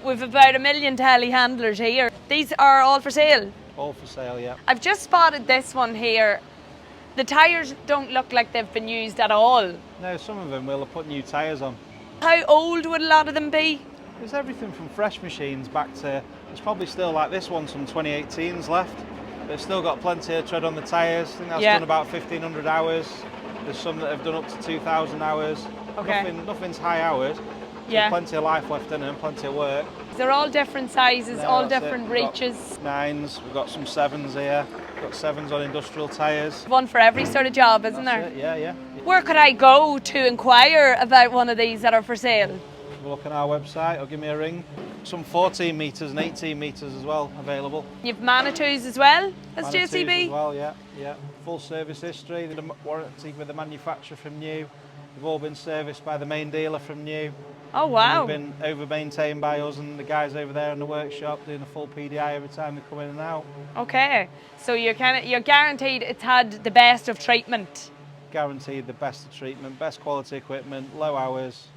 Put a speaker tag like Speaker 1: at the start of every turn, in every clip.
Speaker 1: We've about 1 million telehandlers here. These are all for sale?
Speaker 2: All for sale, yeah.
Speaker 1: I've just spotted this one here. The tyres don't look like they've been used at all.
Speaker 2: No, some of them will have put new tyres on.
Speaker 1: How old would a lot of them be?
Speaker 2: There's everything from fresh machines back to, there's probably still like this one, some 2018s left. They've still got plenty of tread on the tyres. I think that's done about 1,500 hours. There's some that have done up to 2,000 hours.
Speaker 1: Okay.
Speaker 2: Nothing's high hours.
Speaker 1: Yeah.
Speaker 2: Plenty of life left in them, plenty of work.
Speaker 1: They're all different sizes, all different reaches.
Speaker 2: We've got 9s, we've got some 7s here. We've got 7s on industrial tyres.
Speaker 1: One for every sort of job, isn't there?
Speaker 2: Yeah, yeah.
Speaker 1: Where could I go to inquire about one of these that are for sale?
Speaker 2: Have a look on our website or give me a ring. Some 14 metres and 18 metres as well available.
Speaker 1: You've Manitous as well as
Speaker 2: Manitous
Speaker 1: JCB?
Speaker 2: as well, yeah, yeah. Full service history, the warranty with the manufacturer from new. They've all been serviced by the main dealer from new.
Speaker 1: Oh wow.
Speaker 2: They've been over-maintained by us and the guys over there in the workshop doing a full PDI every time they come in and out.
Speaker 1: Okay, so you're guaranteed it's had the best of treatment.
Speaker 2: Guaranteed the best of treatment, best quality equipment, low hours,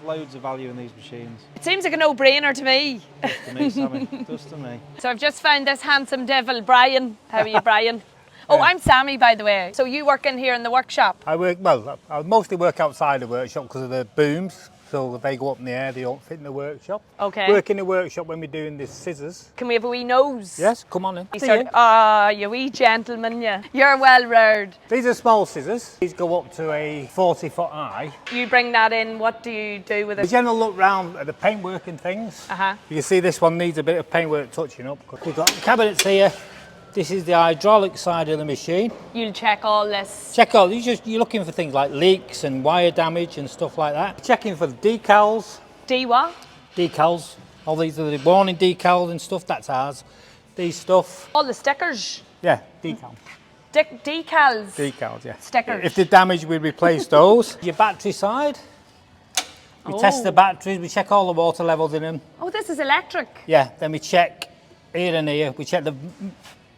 Speaker 2: loads of value in these machines.
Speaker 1: It seems like a no-brainer to me.
Speaker 2: Does to me, Sammy, does to me.
Speaker 1: So I've just found this handsome devil, Brian. How are you, Brian? Oh, I'm Sammy, by the way. So you work in here in the workshop?
Speaker 3: I mostly work outside the workshop because of the booms. So if they go up in the air, they don't fit in the workshop.
Speaker 1: Okay.
Speaker 3: Work in the workshop when we're doing the scissors.
Speaker 1: Can we have a wee nose?
Speaker 3: Yes, come on in.
Speaker 1: You wee gentleman, yeah. You're well reared.
Speaker 3: These are small scissors. These go up to a 40-foot high.
Speaker 1: You bring that in, what do you do with it?
Speaker 3: We generally look round at the paintwork and things. You can see this one needs a bit of paintwork touching up. We've got cabinets here. This is the hydraulic side of the machine.
Speaker 1: You'll check all this?
Speaker 3: Check all, you're looking for things like leaks and wire damage and stuff like that. Checking for the decals.
Speaker 1: What?
Speaker 3: Decals. All these are the warning decals and stuff, that's ours. These stuff.
Speaker 1: All the stickers?
Speaker 3: Yeah, decals.
Speaker 1: Decals?
Speaker 3: Decals, yeah.
Speaker 1: Stickers?
Speaker 3: If they're damaged, we replace those. Your battery side. We test the batteries, we check all the water levels in them.
Speaker 1: Oh, this is electric?
Speaker 3: Yeah, then we check here and here. We check the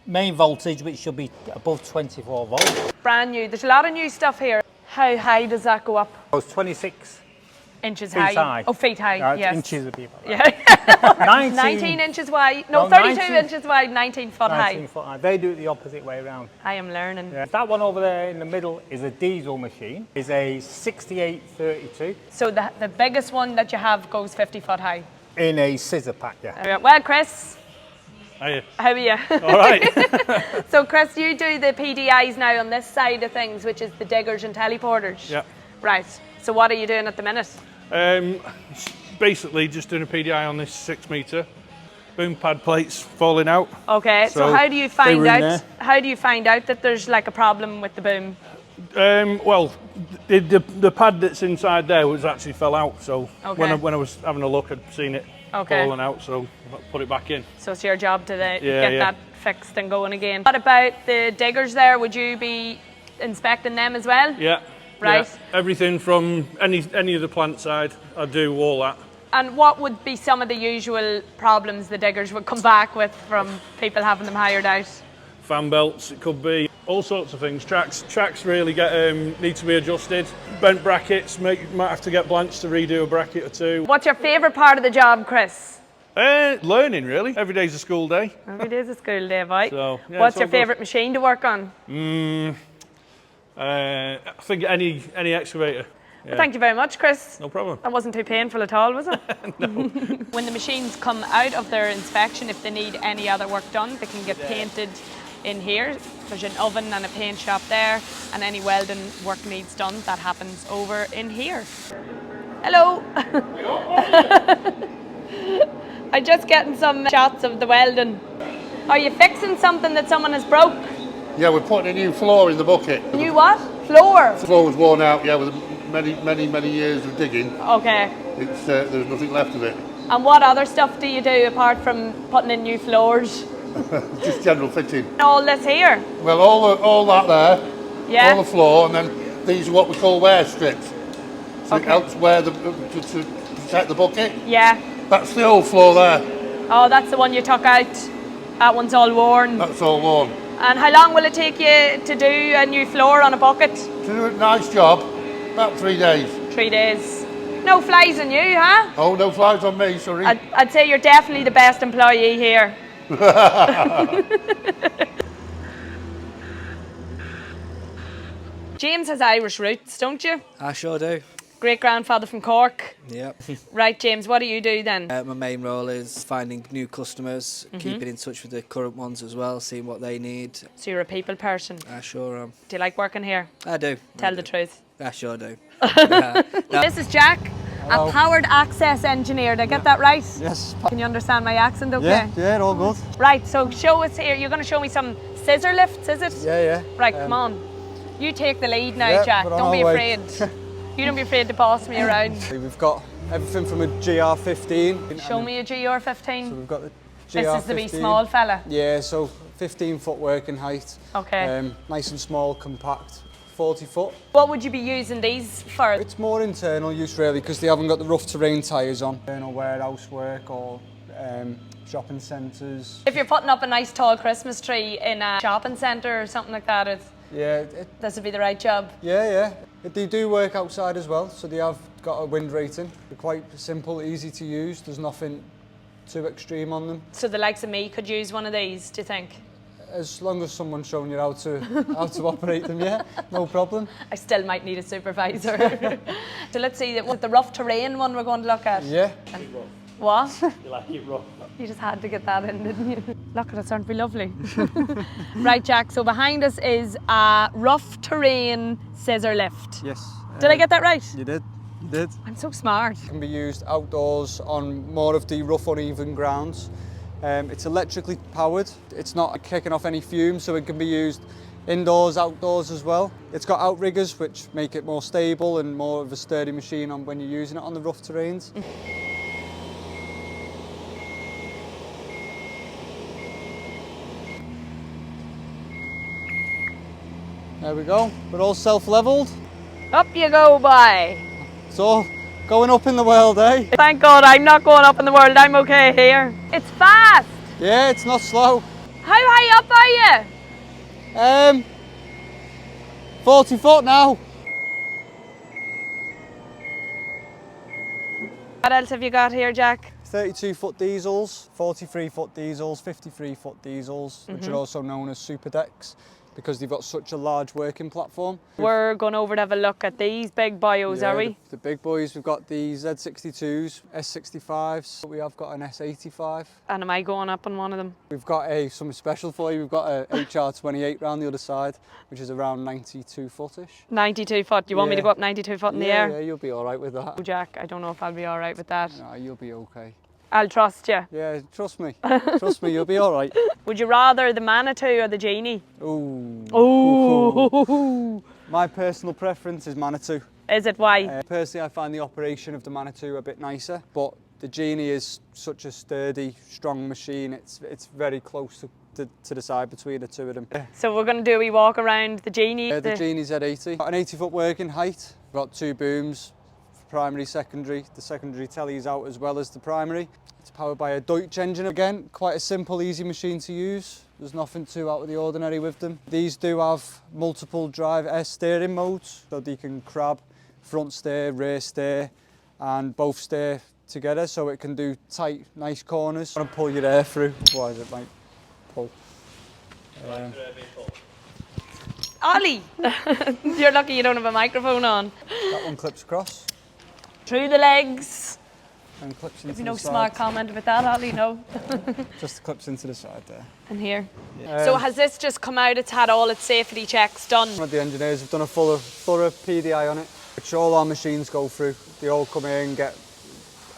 Speaker 3: main voltage, which should be above 24 volts.
Speaker 1: Brand new. There's a lot of new stuff here. How high does that go up?
Speaker 3: It's 26
Speaker 1: inches
Speaker 3: feet high.
Speaker 1: Oh, feet high, yes.
Speaker 3: Inches would be about
Speaker 1: that. Yeah.
Speaker 3: 19
Speaker 1: inches wide. No, 32 inches wide, 19 foot high.
Speaker 3: 19 foot high. They do it the opposite way around.
Speaker 1: I am learning.
Speaker 3: Yeah. That one over there in the middle is a diesel machine. It's a 6832.
Speaker 1: So the biggest one that you have goes 50 foot high?
Speaker 3: In a scissor pack, yeah.
Speaker 1: Well, Chris.
Speaker 2: Hiya.
Speaker 1: How are you?
Speaker 2: All right.
Speaker 1: So, Chris, you do the PDIs now on this side of things, which is the diggers and teleporters.
Speaker 2: Yeah.
Speaker 1: Right. So, what are you doing at the minute?
Speaker 4: Basically, just doing a PDI on this 6 metre. Boom pad plates falling out.
Speaker 1: Okay. So how do you find out? How do you find out that there's like a problem with the boom?
Speaker 4: Well, the pad that's inside there was actually fell out. So when I was having a look, I'd seen it falling out. So I put it back in.
Speaker 1: So it's your job to get that fixed and going again. What about the diggers there? Would you be inspecting them as well?
Speaker 4: Yeah.
Speaker 1: Right.
Speaker 4: Yeah. Everything from any of the plant side, I do all that.
Speaker 1: And what would be some of the usual problems the diggers would come back with from people having them hired out?
Speaker 4: Fan belts, it could be all sorts of things. Tracks really need to be adjusted. Bent brackets, might have to get blanched to redo a bracket or two.
Speaker 1: What's your favourite part of the job, Chris?
Speaker 4: Learning, really. Every day's a school day.
Speaker 1: Every day's a school day, boy.
Speaker 4: So, yeah,
Speaker 1: what's your favourite machine to work on?
Speaker 4: I think any excavator. Yeah.
Speaker 1: Well, thank you very much, Chris.
Speaker 4: No problem.
Speaker 1: That wasn't too painful at all, was it?
Speaker 4: No.
Speaker 1: When the machines come out of their inspection, if they need any other work done, they can get painted in here. There's an oven and a paint shop there, and any welding work needs done, that happens over in here. Hello. I'm just getting some shots of the welding. Are you fixing something that someone has broke?
Speaker 5: Yeah, we're putting a new floor in the bucket.
Speaker 1: New what? Floor?
Speaker 5: The floor was worn out, yeah, with many years of digging.
Speaker 1: Okay.
Speaker 5: There's nothing left of it.
Speaker 1: And what other stuff do you do apart from putting in new floors?
Speaker 5: Just general fitting.
Speaker 1: All this here?
Speaker 5: Well, all that there,
Speaker 1: yeah.
Speaker 5: All the floor, and then these are what we call wear strips. So it helps wear to protect the bucket.
Speaker 1: Yeah.
Speaker 5: That's the old floor there.
Speaker 1: Oh, that's the one you took out. That one's all worn.
Speaker 5: That's all worn.
Speaker 1: And how long will it take you to do a new floor on a bucket?
Speaker 5: To do a nice job, about 3 days.
Speaker 1: 3 days. No flies on you, huh?
Speaker 5: Oh, no flies on me, sorry.
Speaker 1: I'd say you're definitely the best employee here. James has Irish roots, don't you?
Speaker 6: I sure do.
Speaker 1: Great-grandfather from Cork.
Speaker 6: Yep.
Speaker 1: Right, James, what do you do then?
Speaker 6: My main role is finding new customers, keeping in touch with the current ones as well, seeing what they need.
Speaker 1: So you're a people person.
Speaker 6: I sure am.
Speaker 1: Do you like working here?
Speaker 6: I do.
Speaker 1: Tell the truth.
Speaker 6: I sure do.
Speaker 1: This is Jack,
Speaker 2: Hello.
Speaker 1: a powered access engineer. Did I get that right?
Speaker 2: Yes.
Speaker 1: Can you understand my accent okay?
Speaker 2: Yeah, all good.
Speaker 1: Right, so show us here. You're going to show me some scissor lifts, is it?
Speaker 2: Yeah.
Speaker 1: Right, come on. You take the lead now,
Speaker 2: Yeah,
Speaker 1: Jack.
Speaker 2: we're on
Speaker 1: Don't be
Speaker 2: our way.
Speaker 1: afraid. You don't be afraid to boss me around.
Speaker 7: We've got everything from a GR15.
Speaker 1: Show me a GR15.
Speaker 7: So we've got the GR15.
Speaker 1: This is the wee small fella.
Speaker 7: Yeah, so 15-foot working height.
Speaker 1: Okay.
Speaker 7: Nice and small, compact. 40 foot.
Speaker 1: What would you be using these for?
Speaker 7: It's more internal use really because they haven't got the rough terrain tyres on. Internal warehouse work or shopping centres.
Speaker 1: If you're putting up a nice tall Christmas tree in a shopping centre or something like that, this would be the right job.
Speaker 7: Yeah. They do work outside as well, so they have got a wind rating. They're quite simple, easy to use. There's nothing too extreme on them.
Speaker 1: So the likes of me could use one of these, do you think?
Speaker 7: As long as someone's showing you how to operate them, yeah, no problem.
Speaker 1: I still might need a supervisor. So let's see, what the rough terrain one we're going to look at?
Speaker 7: Yeah.
Speaker 1: What?
Speaker 4: You like it rough?
Speaker 1: You just had to get that in, didn't you? Look at it, aren't we lovely? Right, Jack, so behind us is a rough terrain scissor lift.
Speaker 7: Yes.
Speaker 1: Did I get that right?
Speaker 7: You did. You did.
Speaker 1: I'm so smart.
Speaker 7: It can be used outdoors on more of the rough, uneven grounds. It's electrically powered. It's not kicking off any fumes, so it can be used indoors, outdoors as well. It's got outriggers, which make it more stable and more of a sturdy machine on when you're using it on the rough terrains. There we go. We're all self-leveled.
Speaker 1: Up you go, boy.
Speaker 7: It's all going up in the world, eh?
Speaker 1: Thank God I'm not going up in the world. I'm okay here. It's fast.
Speaker 7: Yeah, it's not slow.
Speaker 1: How high up are you?
Speaker 7: 40 foot now.
Speaker 1: What else have you got here, Jack?
Speaker 7: 32-foot diesels, 43-foot diesels, 53-foot diesels, which are also known as super decks because they've got such a large working platform.
Speaker 1: We're going over to have a look at these big bios, are we?
Speaker 7: The big boys, we've got the Z62s, S65s, we have got an S85.
Speaker 1: And am I going up on one of them?
Speaker 7: We've got something special for you, we've got a HR28 round the other side, which is around 92 footish.
Speaker 1: 92 foot, you want me to go up 92 foot in the air?
Speaker 7: Yeah, you'll be all right with that.
Speaker 1: Oh, Jack, I don't know if I'll be all right with that.
Speaker 7: No, you'll be okay.
Speaker 1: I'll trust you.
Speaker 7: Yeah, trust me. Trust me, you'll be all right.
Speaker 1: Would you rather the Manitou or the Genie?
Speaker 7: Ooh.
Speaker 1: Ooh.
Speaker 7: My personal preference is Manitou.
Speaker 1: Is it why?
Speaker 7: Personally, I find the operation of the Manitou a bit nicer, but the Genie is such a sturdy, strong machine. It's very close to decide between the two of them.
Speaker 1: So we're going to do a wee walk around the Genie?
Speaker 7: The Genie's at 80. Got an 80-foot working height. We've got two booms. Primary, secondary. The secondary telly is out as well as the primary. It's powered by a Deutsch engine again. Quite a simple, easy machine to use. There's nothing too out of the ordinary with them. These do have multiple drive steering modes, so they can crab, front steer, rear steer, and both steer together, so it can do tight, nice corners. I'm gonna pull your air through, otherwise it might pull.
Speaker 1: Olly! You're lucky you don't have a microphone on.
Speaker 7: That one clips across.
Speaker 1: Through the legs.
Speaker 7: And clips into
Speaker 1: No
Speaker 7: the side.
Speaker 1: smart comment about that, Olly, no.
Speaker 7: Just clips into the side there.
Speaker 1: And here. So has this just come out, it's had all its safety checks done?
Speaker 7: One of the engineers have done a thorough PDI on it, which all our machines go through. They all come in, get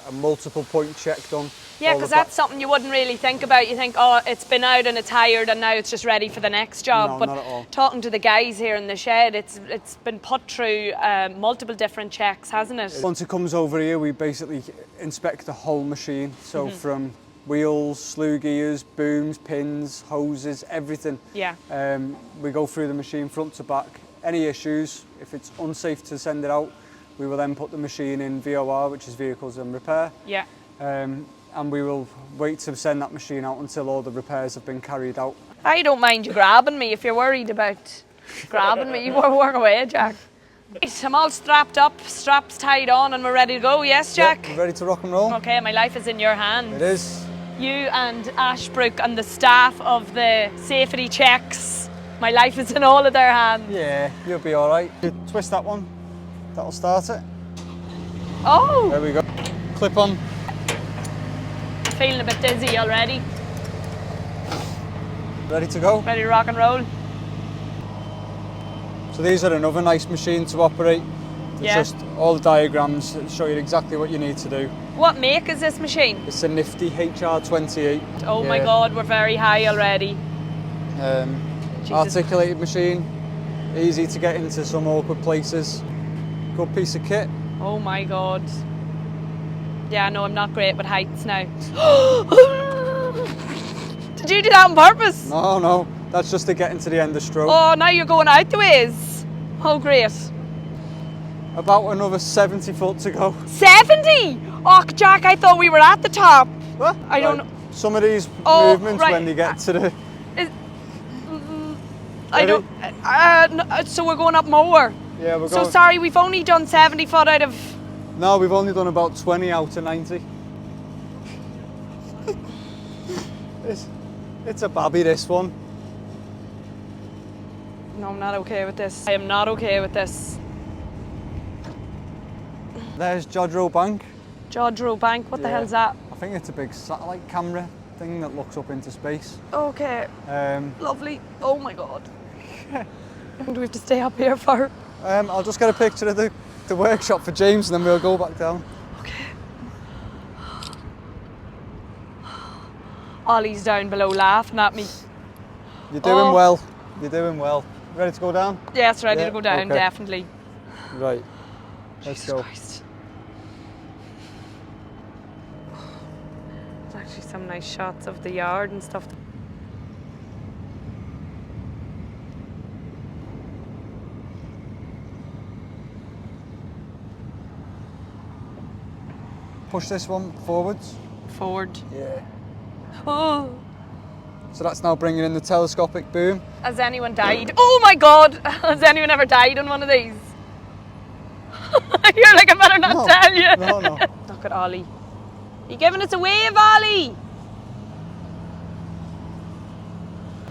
Speaker 7: a multiple point check done.
Speaker 1: Yeah, because that's something you wouldn't really think about. You think, oh, it's been out and it's hired and now it's just ready for the next job.
Speaker 7: No,
Speaker 1: but
Speaker 7: not at all.
Speaker 1: Talking to the guys here in the shed, it's been put through multiple different checks, hasn't it?
Speaker 7: Once it comes over here, we basically inspect the whole machine. So from wheels, slew gears, booms, pins, hoses, everything.
Speaker 1: Yeah.
Speaker 7: We go through the machine front to back. Any issues, if it's unsafe to send it out, we will then put the machine in VOR, which is Vehicles and Repair.
Speaker 1: Yeah.
Speaker 7: And we will wait to send that machine out until all the repairs have been carried out.
Speaker 1: I don't mind you grabbing me if you're worried about grabbing me. You work away, Jack. Right, I'm all strapped up, straps tied on, and we're ready to go. Yes, Jack?
Speaker 7: Yep, ready to rock and roll?
Speaker 1: Okay, my life is in your hands.
Speaker 7: It is.
Speaker 1: You and Ashbrook and the staff of the safety checks. My life is in all of their hands.
Speaker 7: Yeah, you'll be all right. You twist that one, that'll start it.
Speaker 1: Oh!
Speaker 7: There we go. Clip on.
Speaker 1: Feeling a bit dizzy already.
Speaker 7: Ready to go.
Speaker 1: Ready to rock and roll.
Speaker 7: So these are another nice machine to operate. It's just all the diagrams that show you exactly what you need to do.
Speaker 1: What make is this machine?
Speaker 7: It's a nifty HR28.
Speaker 1: Oh my God, we're very high already.
Speaker 7: Articulated machine, easy to get into some awkward places. Good piece of kit.
Speaker 1: Oh my God. Yeah, no, I'm not great with heights now. Did you do that on purpose?
Speaker 7: No, that's just to get into the end of stroke.
Speaker 1: Oh, now you're going out the ways. Oh, great.
Speaker 7: About another 70 foot to go.
Speaker 1: 70? Oh, Jack, I thought we were at the top.
Speaker 7: What?
Speaker 1: I don't know.
Speaker 7: Some of these movements
Speaker 1: right.
Speaker 7: when they get to the...
Speaker 1: I don't... no, so we're going up more?
Speaker 7: Yeah, we're going...
Speaker 1: So sorry, we've only done 70 foot out of...
Speaker 7: No, we've only done about 20 out of 90. It's a babby, this one.
Speaker 1: No, I'm not okay with this. I am not okay with this.
Speaker 7: There's Jodrell Bank.
Speaker 1: Jodrell Bank, what the hell's that?
Speaker 7: I think it's a big satellite camera thing that looks up into space.
Speaker 1: Okay, lovely. Oh my God. Do we have to stay up here for?
Speaker 7: I'll just get a picture of the workshop for James and then we'll go back down.
Speaker 1: Okay. Olly's down below laughing at me.
Speaker 7: You're doing well. You're doing well. Ready to go down?
Speaker 1: Yes, ready to go down, definitely.
Speaker 7: Right. Let's go.
Speaker 1: Christ. There's actually some nice shots of the yard and stuff.
Speaker 7: Push this one forwards.
Speaker 1: Forward.
Speaker 7: Yeah.
Speaker 1: Oh.
Speaker 7: So that's now bringing in the telescopic boom.
Speaker 1: Has anyone died? Oh my God! Has anyone ever died on one of these? You're like, I better not tell you.
Speaker 7: No.
Speaker 1: Look at Olly. You giving us a wave, Olly?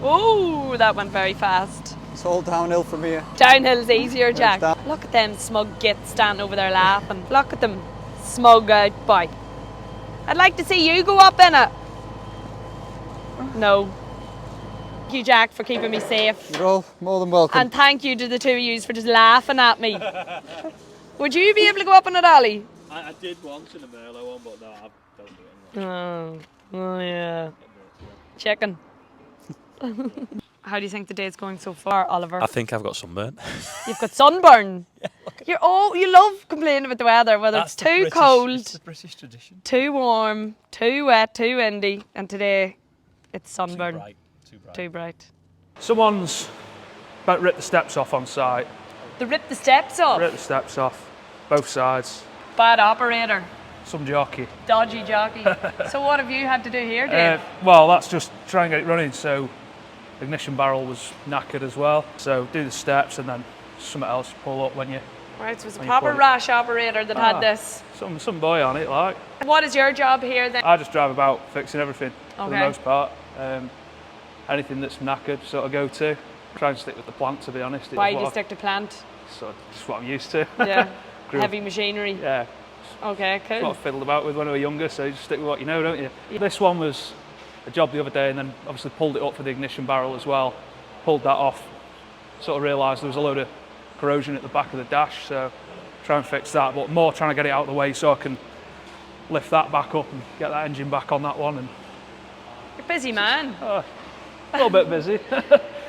Speaker 1: Oh, that went very fast.
Speaker 7: It's all downhill from here.
Speaker 1: Downhill's easier, Jack. Look at them smug gits standing over there laughing. Look at them smug out boy. I'd like to see you go up in it. No. Thank you, Jack, for keeping me safe.
Speaker 7: You're all more than welcome.
Speaker 1: And thank you to the two of you for just laughing at me. Would you be able to go up in it, Olly?
Speaker 4: I did once in a Merlot one, but no, I don't do it anymore.
Speaker 1: Oh yeah. Chicken. How do you think the day's going so far, Oliver?
Speaker 8: I think I've got sunburn.
Speaker 1: You've got sunburn. Yeah, you love complaining about the weather, whether it's too cold,
Speaker 8: it's the British tradition.
Speaker 1: too warm, too wet, too windy, and today it's sunburn.
Speaker 8: Too bright.
Speaker 4: Someone's about to rip the steps off on site.
Speaker 1: They ripped the steps off?
Speaker 4: Rip the steps off, both sides.
Speaker 1: Bad operator.
Speaker 4: Some jockey.
Speaker 1: Dodgy jockey. So what have you had to do here, Dave?
Speaker 4: Well, that's just try and get it running. So ignition barrel was knackered as well. So do the steps and then something else you pull up when you...
Speaker 1: Right, so it was a proper rash operator that had this.
Speaker 4: Some boy on it, like.
Speaker 1: What is your job here then?
Speaker 4: I just drive about fixing everything for the most part. Anything that's knackered sort of go to. Try and stick with the plant, to be honest.
Speaker 1: Why do you stick to plant?
Speaker 4: So just what I'm used to.
Speaker 1: Yeah, heavy machinery.
Speaker 4: Yeah.
Speaker 1: Okay, cool.
Speaker 4: That's what I fiddled about with when I was younger, so you just stick with what you know, don't you? Yeah. This one was a job the other day and then obviously pulled it up for the ignition barrel as well. Pulled that off, sort of realised there was a load of corrosion at the back of the dash, so try and fix that, but more trying to get it out of the way so I can lift that back up and get that engine back on that one. And
Speaker 1: you're a busy man.
Speaker 4: A little bit busy.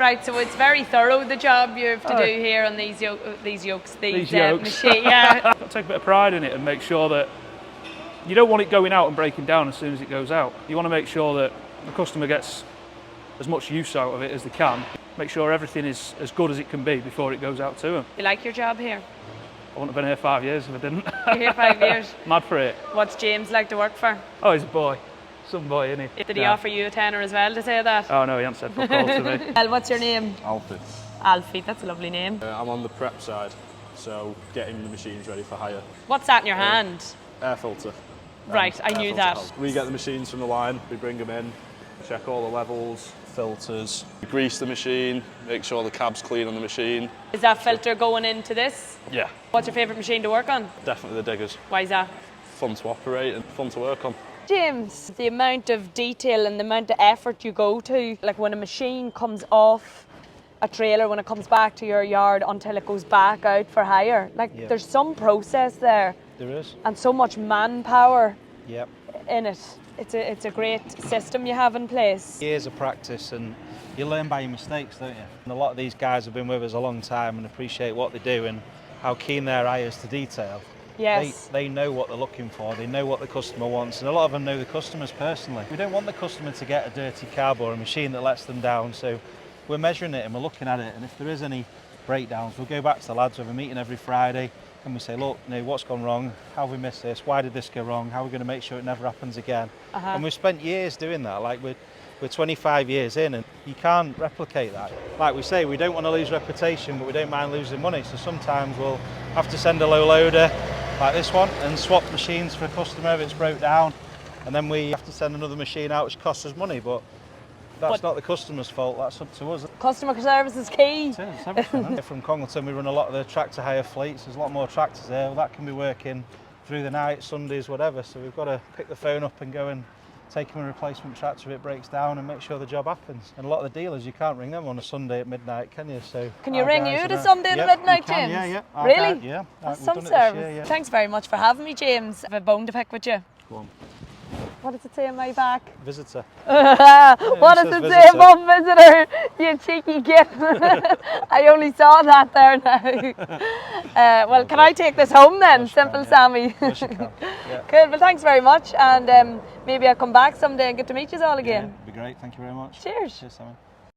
Speaker 1: Right, so it's very thorough, the job you have to do here on these yokes. Machines. Yeah.
Speaker 4: I take a bit of pride in it and make sure that you don't want it going out and breaking down as soon as it goes out. You want to make sure that the customer gets as much use out of it as they can. Make sure everything is as good as it can be before it goes out to them.
Speaker 1: You like your job here?
Speaker 4: I wouldn't have been here 5 years if I didn't.
Speaker 1: You're here 5 years?
Speaker 4: Mad for it.
Speaker 1: What's James like to work for?
Speaker 4: Oh, he's a boy. Some boy, isn't he?
Speaker 1: Did he offer you a tenner as well to say that?
Speaker 4: Oh no, he hasn't said fuck all to me.
Speaker 1: Well, what's your name?
Speaker 9: Alfie.
Speaker 1: Alfie, that's a lovely name.
Speaker 9: I'm on the prep side. so getting the machines ready for hire.
Speaker 1: What's that in your hand?
Speaker 9: Air filter.
Speaker 1: Right, I knew that.
Speaker 9: We get the machines from the line, we bring them in, check all the levels, filters, grease the machine, make sure the cab's clean on the machine.
Speaker 1: Is that filter going into this?
Speaker 9: Yeah.
Speaker 1: What's your favourite machine to work on?
Speaker 9: Definitely the diggers.
Speaker 1: Why is that?
Speaker 9: Fun to operate and fun to work on.
Speaker 1: James, the amount of detail and the amount of effort you go to, like when a machine comes off a trailer, when it comes back to your yard until it goes back out for hire, like there's some process there.
Speaker 2: There is.
Speaker 1: And so much manpower
Speaker 2: Yep.
Speaker 1: in it. It's a great system you have in place.
Speaker 2: Years of practice, and you learn by your mistakes, don't you? And a lot of these guys have been with us a long time and appreciate what they do and how keen their eye is to detail.
Speaker 1: Yes.
Speaker 2: They know what they're looking for, they know what the customer wants, and a lot of them know the customers personally. We don't want the customer to get a dirty cab or a machine that lets them down, so we're measuring it and we're looking at it, and if there is any breakdowns, we'll go back to the lads. We have a meeting every Friday and we say, look, what's gone wrong? How have we missed this? Why did this go wrong? How are we going to make sure it never happens again? And we've spent years doing that. Like we're 25 years in, and you can't replicate that. Like we say, we don't want to lose reputation, but we don't mind losing money. So sometimes we'll have to send a low loader like this one and swap machines for a customer if it's broke down, and then we have to send another machine out, which costs us money, but that's not the customer's fault, that's up to us.
Speaker 1: Customer service is key.
Speaker 2: It is, everything. From Congleton we run a lot of the tractor hire fleets, there's a lot more tractors there. Well, that can be working through the night, Sundays, whatever, so we've got to pick the phone up and go and take them a replacement tractor if it breaks down and make sure the job happens. And a lot of the dealers, you can't ring them on a Sunday at midnight, can you? So
Speaker 1: can you ring you at a Sunday at midnight, James?
Speaker 2: Yeah.
Speaker 1: Really?
Speaker 2: Yeah.
Speaker 1: That's some service. Thanks very much for having me, James. I have a bone to pick with you.
Speaker 2: Go on.
Speaker 1: What does it say on my back?
Speaker 2: Visitor.
Speaker 1: What does it say above visitor? You cheeky git. I only saw that there now. Well, can I take this home then? Simple Sammy.
Speaker 2: Yes, you can. Yeah.
Speaker 1: Good, well thanks very much, and maybe I'll come back someday and get to meet you all again.
Speaker 2: Yeah, it'd be great, thank you very much.
Speaker 1: Cheers.
Speaker 2: Cheers, Sammy.